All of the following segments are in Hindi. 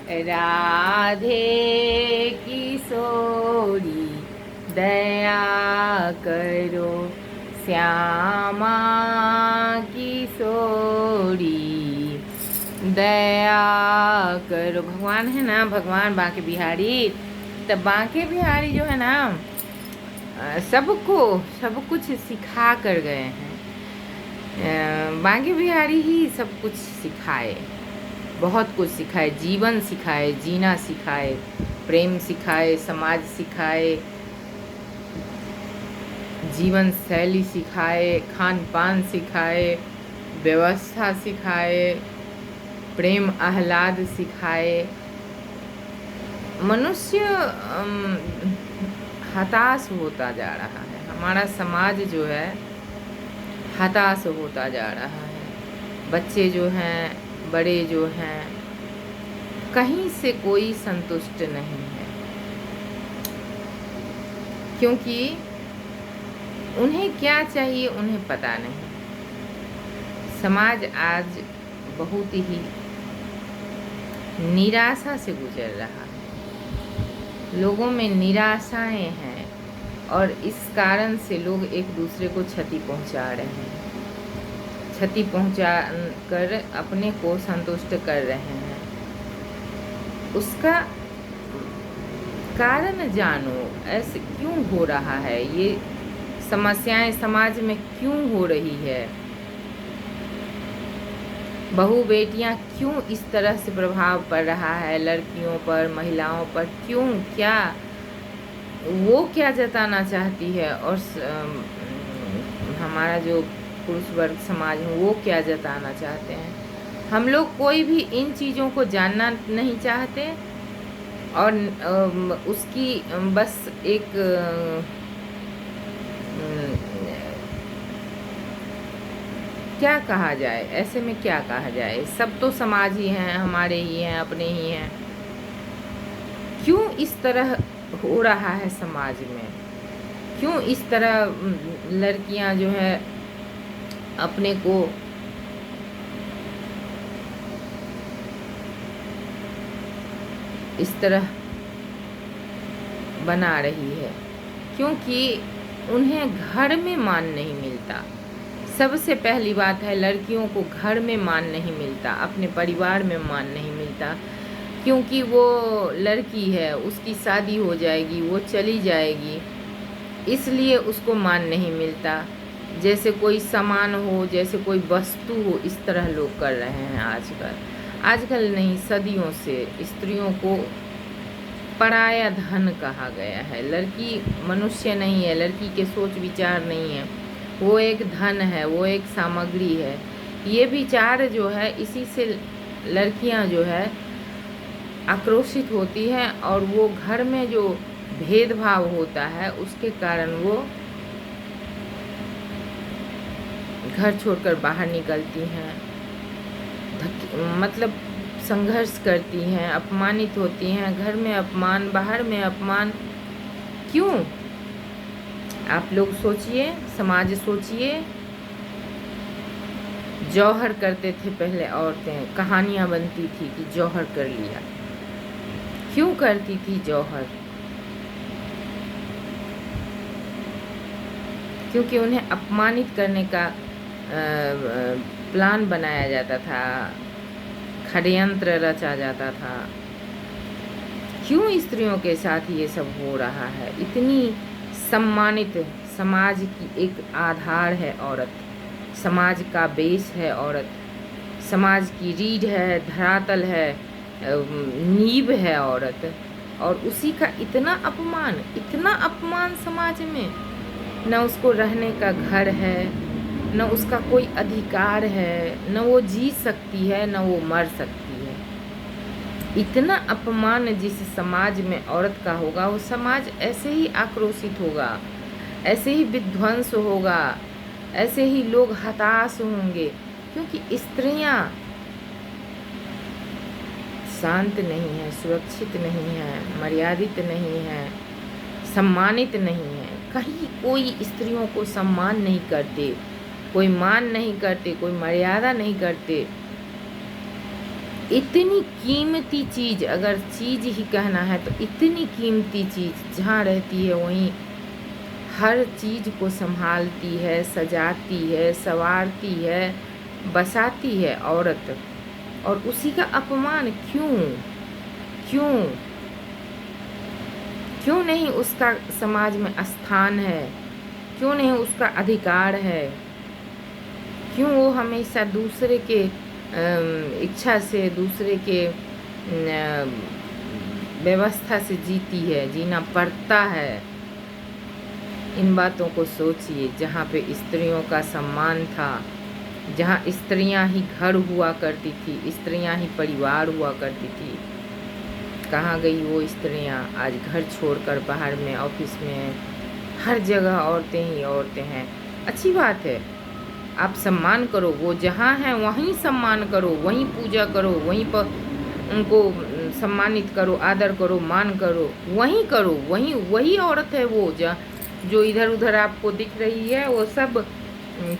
राधे किशोरी दया करो, श्यामा किशोरी दया करो। भगवान है ना, भगवान बांके बिहारी। तब बांके बिहारी जो है ना सबको सब कुछ सिखा कर गए हैं। बांके बिहारी ही सब कुछ सिखाए, बहुत कुछ सिखाए, जीवन सिखाए, जीना सिखाए, प्रेम सिखाए, समाज सिखाए, जीवन शैली सिखाए, खान पान सिखाए, व्यवस्था सिखाए, प्रेम आह्लाद सिखाए। मनुष्य हताश होता जा रहा है, हमारा समाज जो है हताश होता जा रहा है। बच्चे जो हैं, बड़े जो हैं, कहीं से कोई संतुष्ट नहीं है, क्योंकि उन्हें क्या चाहिए उन्हें पता नहीं। समाज आज बहुत ही निराशा से गुजर रहा है, लोगों में निराशाएं हैं और इस कारण से लोग एक दूसरे को क्षति पहुंचा रहे हैं, क्षति पहुंचा कर अपने को संतुष्ट कर रहे हैं। उसका कारण जानो, ऐसे क्यों हो रहा है, ये समस्याएं समाज में क्यों हो रही है, बहू बेटियां क्यों इस तरह से प्रभाव पड़ रहा है लड़कियों पर, महिलाओं पर, क्यों, क्या वो क्या जताना चाहती है और हमारा जो पुरुष वर्ग समाज में वो क्या जताना चाहते हैं। हम लोग कोई भी इन चीज़ों को जानना नहीं चाहते और उसकी बस एक क्या कहा जाए, ऐसे में क्या कहा जाए, सब तो समाज ही हैं, हमारे ही हैं, अपने ही हैं। क्यों इस तरह हो रहा है समाज में, क्यों इस तरह लड़कियां जो है अपने को इस तरह बना रही है, क्योंकि उन्हें घर में मान नहीं मिलता। सबसे पहली बात है, लड़कियों को घर में मान नहीं मिलता, अपने परिवार में मान नहीं मिलता, क्योंकि वो लड़की है, उसकी शादी हो जाएगी, वो चली जाएगी, इसलिए उसको मान नहीं मिलता। जैसे कोई सामान हो, जैसे कोई वस्तु हो, इस तरह लोग कर रहे हैं आजकल नहीं, सदियों से स्त्रियों को पराया धन कहा गया है। लड़की मनुष्य नहीं है, लड़की के सोच विचार नहीं है, वो एक धन है, वो एक सामग्री है। ये विचार जो है, इसी से लड़कियां जो है आक्रोशित होती हैं और वो घर में जो भेदभाव होता है उसके कारण वो घर छोड़कर बाहर निकलती हैं, मतलब संघर्ष करती हैं, अपमानित होती हैं, घर में अपमान, बाहर में अपमान। क्यों? आप लोग सोचिए, समाज सोचिए। जौहर करते थे पहले औरतें, कहानियां बनती थी कि जौहर कर लिया। क्यों करती थी जौहर? क्योंकि उन्हें अपमानित करने का प्लान बनाया जाता था, षड्यंत्र रचा जाता था। क्यों स्त्रियों के साथ ये सब हो रहा है? इतनी सम्मानित, समाज की एक आधार है औरत, समाज का बेस है औरत, समाज की रीढ़ है, धरातल है, नींव है औरत, और उसी का इतना अपमान समाज में। न उसको रहने का घर है, न उसका कोई अधिकार है, न वो जी सकती है, न वो मर सकती है। इतना अपमान जिस समाज में औरत का होगा, वो समाज ऐसे ही आक्रोशित होगा, ऐसे ही विध्वंस होगा, ऐसे ही लोग हताश होंगे, क्योंकि स्त्रियां शांत नहीं है, सुरक्षित नहीं है, मर्यादित नहीं है, सम्मानित नहीं है। कहीं कोई स्त्रियों को सम्मान नहीं करते, कोई मान नहीं करते, कोई मर्यादा नहीं करते। इतनी कीमती चीज़, अगर चीज़ ही कहना है तो इतनी कीमती चीज़ जहाँ रहती है वहीं हर चीज़ को संभालती है, सजाती है, संवारती है, बसाती है औरत। और उसी का अपमान क्यों क्यों क्यों नहीं उसका समाज में स्थान है? क्यों नहीं उसका अधिकार है? क्यों वो हमेशा दूसरे के इच्छा से, दूसरे के व्यवस्था से जीती है, जीना पड़ता है? इन बातों को सोचिए। जहाँ पे स्त्रियों का सम्मान था, जहाँ स्त्रियाँ ही घर हुआ करती थी, स्त्रियाँ ही परिवार हुआ करती थी, कहाँ गई वो स्त्रियाँ? आज घर छोड़कर बाहर में, ऑफिस में, हर जगह औरतें ही औरतें हैं। अच्छी बात है, आप सम्मान करो, वो जहाँ हैं वहीं सम्मान करो, वहीं पूजा करो, वहीं पर उनको सम्मानित करो, आदर करो, मान करो, वहीं करो। वहीं वही औरत है वो जो इधर उधर आपको दिख रही है, वो सब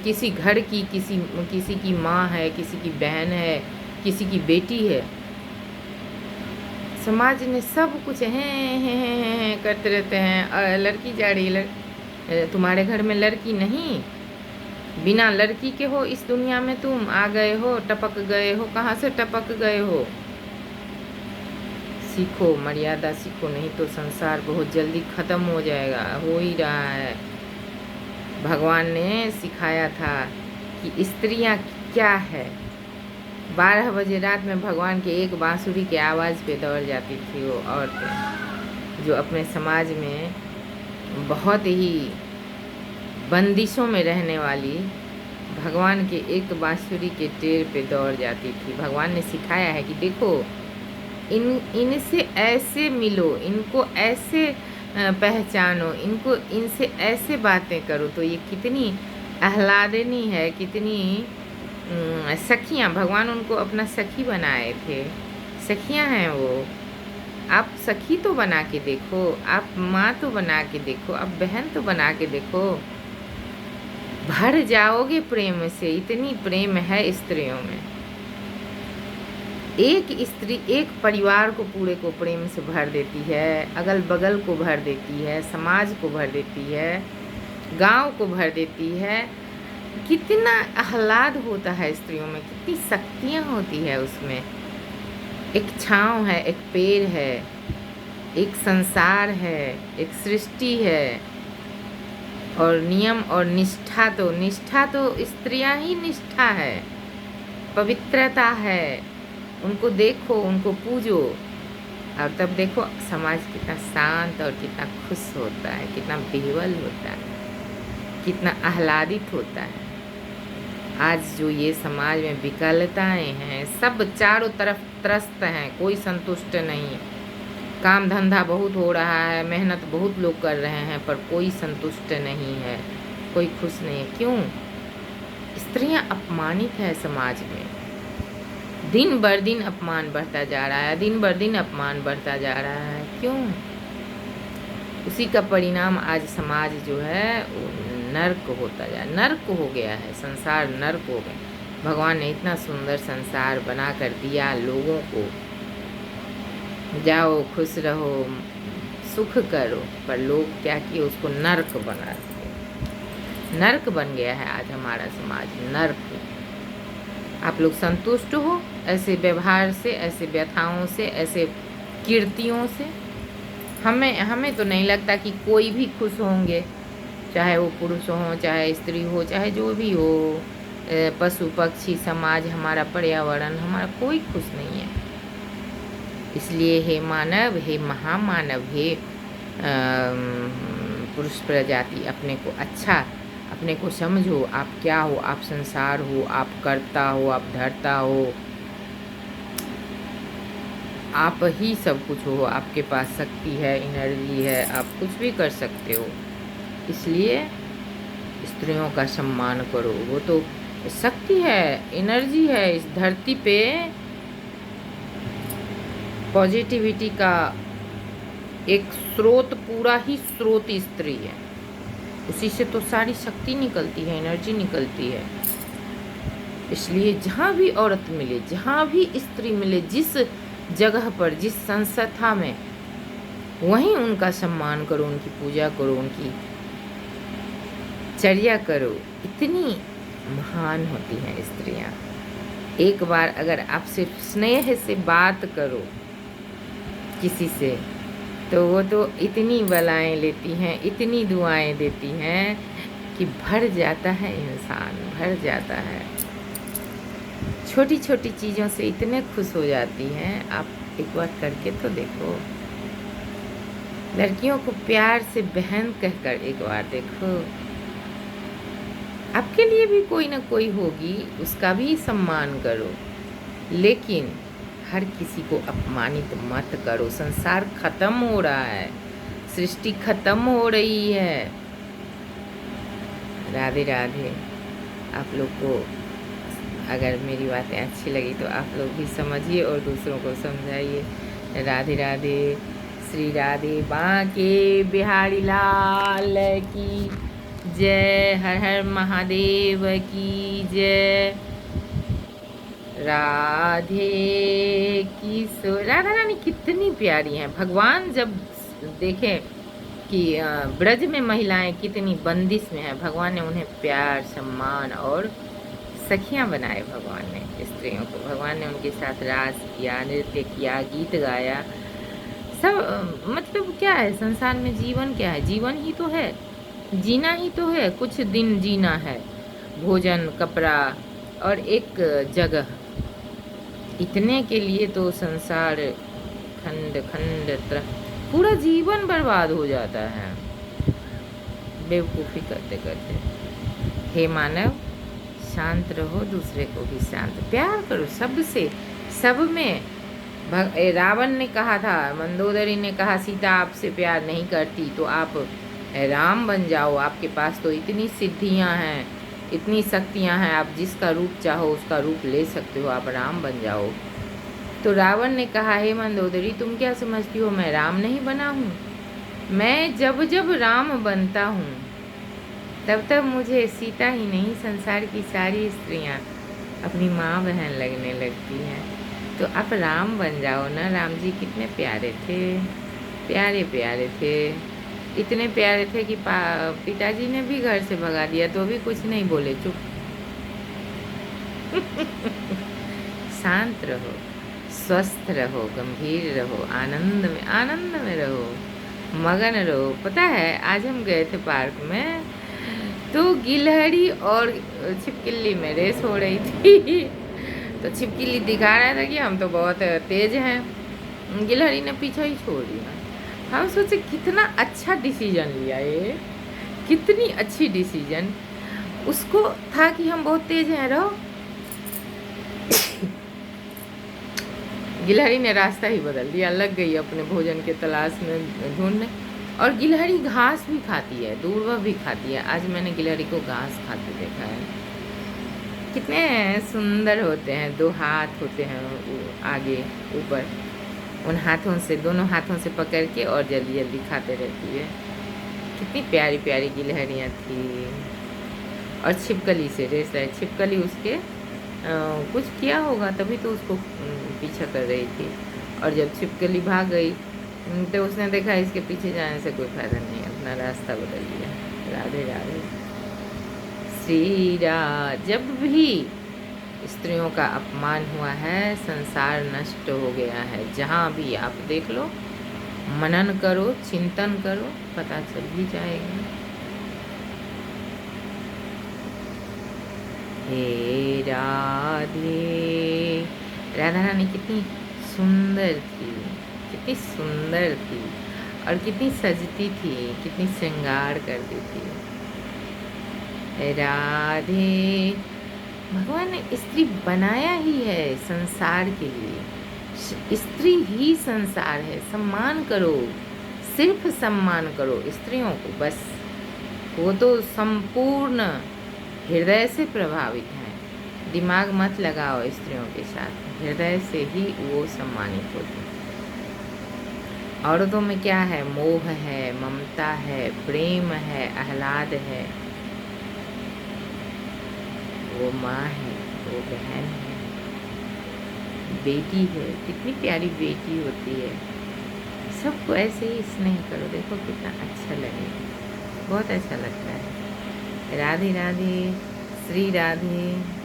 किसी घर की, किसी की माँ है, किसी की बहन है, किसी की बेटी है। समाज ने सब कुछ हैं करते रहते हैं। लड़की जा रही, तुम्हारे घर में लड़की नहीं, बिना लड़की के हो इस दुनिया में, तुम आ गए हो, टपक गए हो। कहाँ से टपक गए हो? सीखो, मर्यादा सीखो, नहीं तो संसार बहुत जल्दी ख़त्म हो जाएगा, हो ही रहा है। भगवान ने सिखाया था कि स्त्रियां क्या है। 12 बजे रात में भगवान के एक बांसुरी के आवाज़ पे दौड़ जाती थी वो औरतें, जो अपने समाज में बहुत ही बंदिशों में रहने वाली, भगवान के एक बांसुरी के टेर पे दौड़ जाती थी। भगवान ने सिखाया है कि देखो, इनसे ऐसे मिलो, इनको ऐसे पहचानो, इनसे ऐसे बातें करो, तो ये कितनी आह्लादनी है, कितनी सखियाँ। भगवान उनको अपना सखी बनाए थे, सखियाँ हैं वो। आप सखी तो बना के देखो, आप माँ तो बना के देखो, आप बहन तो बना के देखो, भर जाओगे प्रेम से। इतनी प्रेम है स्त्रियों में। एक स्त्री एक परिवार को पूरे को प्रेम से भर देती है, अगल बगल को भर देती है, समाज को भर देती है, गांव को भर देती है। कितना आह्लाद होता है स्त्रियों में, कितनी शक्तियाँ होती है उसमें। एक छाँव है, एक पेड़ है, एक संसार है, एक सृष्टि है। और नियम और निष्ठा तो स्त्रियाँ ही निष्ठा है, पवित्रता है। उनको देखो, उनको पूजो, और तब देखो समाज कितना शांत और कितना खुश होता है, कितना बेहवल होता है, कितना आह्लादित होता है। आज जो ये समाज में विकलताएं हैं, सब चारों तरफ त्रस्त हैं, कोई संतुष्ट नहीं। काम धंधा बहुत हो रहा है, मेहनत बहुत लोग कर रहे हैं, पर कोई संतुष्ट नहीं है, कोई खुश नहीं है। क्यों? स्त्रियां अपमानित है समाज में। दिन बर दिन अपमान बढ़ता जा रहा है, दिन बर दिन अपमान बढ़ता जा रहा है। क्यों? उसी का परिणाम आज समाज जो है वो नर्क होता जा, नर्क हो गया है, संसार नर्क हो गया। भगवान ने इतना सुंदर संसार बना कर दिया लोगों को, जाओ खुश रहो, सुख करो, पर लोग क्या किए, उसको नर्क बना दिया। नर्क बन गया है आज हमारा समाज, नर्क। आप लोग संतुष्ट हो ऐसे व्यवहार से, ऐसे व्यथाओं से, ऐसे कीर्तियों से? हमें तो नहीं लगता कि कोई भी खुश होंगे, चाहे वो पुरुष हो, चाहे स्त्री हो, चाहे जो भी हो, पशु पक्षी, समाज, हमारा पर्यावरण, हमारा कोई खुश नहीं है। इसलिए हे मानव, हे महामानव, हे पुरुष प्रजाति, अपने को अच्छा, अपने को समझो। आप क्या हो? आप संसार हो, आप करता हो, आप धरता हो, आप ही सब कुछ हो। आपके पास शक्ति है, एनर्जी है, आप कुछ भी कर सकते हो। इसलिए स्त्रियों का सम्मान करो। वो तो शक्ति है, एनर्जी है। इस धरती पे पॉजिटिविटी का एक स्रोत, पूरा ही स्रोत स्त्री है। उसी से तो सारी शक्ति निकलती है, एनर्जी निकलती है। इसलिए जहाँ भी औरत मिले, जहाँ भी स्त्री मिले, जिस जगह पर, जिस संस्था में, वहीं उनका सम्मान करो, उनकी पूजा करो, उनकी चर्या करो। इतनी महान होती हैं स्त्रियाँ। एक बार अगर आप सिर्फ स्नेह से बात करो किसी से, तो वो तो इतनी बलाएं लेती हैं, इतनी दुआएं देती हैं कि भर जाता है इंसान, भर जाता है। छोटी छोटी चीज़ों से इतने खुश हो जाती हैं। आप एक बार करके तो देखो। लड़कियों को प्यार से बहन कहकर एक बार देखो। आपके लिए भी कोई ना कोई होगी, उसका भी सम्मान करो, लेकिन हर किसी को अपमानित मत करो। संसार खत्म हो रहा है, सृष्टि खत्म हो रही है। राधे राधे। आप लोग को अगर मेरी बातें अच्छी लगी तो आप लोग भी समझिए और दूसरों को समझाइए। राधे राधे। श्री राधे बांके बिहारी लाल की जय। हर हर महादेव की जय। राधे की राधा रानी कितनी प्यारी हैं। भगवान जब देखें कि ब्रज में महिलाएं कितनी बंदिश में हैं, भगवान ने उन्हें प्यार, सम्मान और सखियां बनाए। भगवान ने स्त्रियों को, भगवान ने उनके साथ रास किया, नृत्य किया, गीत गाया। सब मतलब क्या है संसार में? जीवन क्या है? जीवन ही तो है, जीना ही तो है। कुछ दिन जीना है, भोजन, कपड़ा और एक जगह। इतने के लिए तो संसार खंड खंड पूरा जीवन बर्बाद हो जाता है बेवकूफ़ी करते करते। हे मानव, शांत रहो, दूसरे को भी शांत, प्यार करो सबसे, सब में। रावण ने कहा था, मंदोदरी ने कहा सीता आपसे प्यार नहीं करती तो आप राम बन जाओ, आपके पास तो इतनी सिद्धियां हैं, इतनी शक्तियां हैं, आप जिसका रूप चाहो उसका रूप ले सकते हो, आप राम बन जाओ। तो रावण ने कहा, हे मंदोदरी तुम क्या समझती हो मैं राम नहीं बना हूँ? मैं जब जब राम बनता हूँ तब तब मुझे सीता ही नहीं, संसार की सारी स्त्रियाँ अपनी माँ बहन लगने लगती हैं। तो आप राम बन जाओ ना। राम जी कितने प्यारे थे, प्यारे प्यारे थे, इतने प्यारे थे कि पिताजी ने भी घर से भगा दिया तो भी कुछ नहीं बोले, चुप। शांत रहो, स्वस्थ रहो, गंभीर रहो, आनंद में रहो, मगन रहो। पता है आज हम गए थे पार्क में, तो गिलहरी और छिपकली में रेस हो रही थी। तो छिपकली दिखा रहा था कि हम तो बहुत तेज हैं, गिलहरी ने पीछा ही छोड़ दिया। हम सोचे कितना अच्छा डिसीजन लिया ये, कितनी अच्छी डिसीजन। उसको था कि हम बहुत तेज हैं, रहो। गिलहरी ने रास्ता ही बदल दिया, लग गई अपने भोजन के तलाश में ढूंढने। और गिलहरी घास भी खाती है, दूर्वा भी खाती है। आज मैंने गिलहरी को घास खाते देखा है। कितने सुंदर होते हैं, 2 हाथ होते हैं आगे ऊपर, उन हाथों से, दोनों हाथों से पकड़ के और जल्दी जल्दी खाते रहती है। कितनी प्यारी प्यारी गिलहरियाँ थी। और छिपकली से रेस है, छिपकली उसके कुछ किया होगा तभी तो उसको पीछा कर रही थी। और जब छिपकली भाग गई तो उसने देखा इसके पीछे जाने से कोई फायदा नहीं, अपना रास्ता बदल लिया। राधे राधे। श्री जब भी स्त्रियों का अपमान हुआ है, संसार नष्ट हो गया है। जहाँ भी आप देख लो, मनन करो, चिंतन करो, पता चल ही जाएगा। हे राधे। राधा रानी कितनी सुंदर थी, कितनी सुंदर थी, और कितनी सजती थी, कितनी श्रृंगार करती थी। राधे। भगवान ने स्त्री बनाया ही है संसार के लिए। स्त्री ही संसार है। सम्मान करो, सिर्फ सम्मान करो स्त्रियों को, बस। वो तो संपूर्ण हृदय से प्रभावित हैं। दिमाग मत लगाओ स्त्रियों के साथ, हृदय से ही वो सम्मानित होती हैं। औरतों में क्या है? मोह है, ममता है, प्रेम है, आह्लाद है। वो माँ है, वो बहन है, बेटी है, कितनी प्यारी बेटी होती है। सबको ऐसे ही स्नेह करो, देखो कितना अच्छा लगेगा, बहुत अच्छा लगता है। राधे राधे, श्री राधे।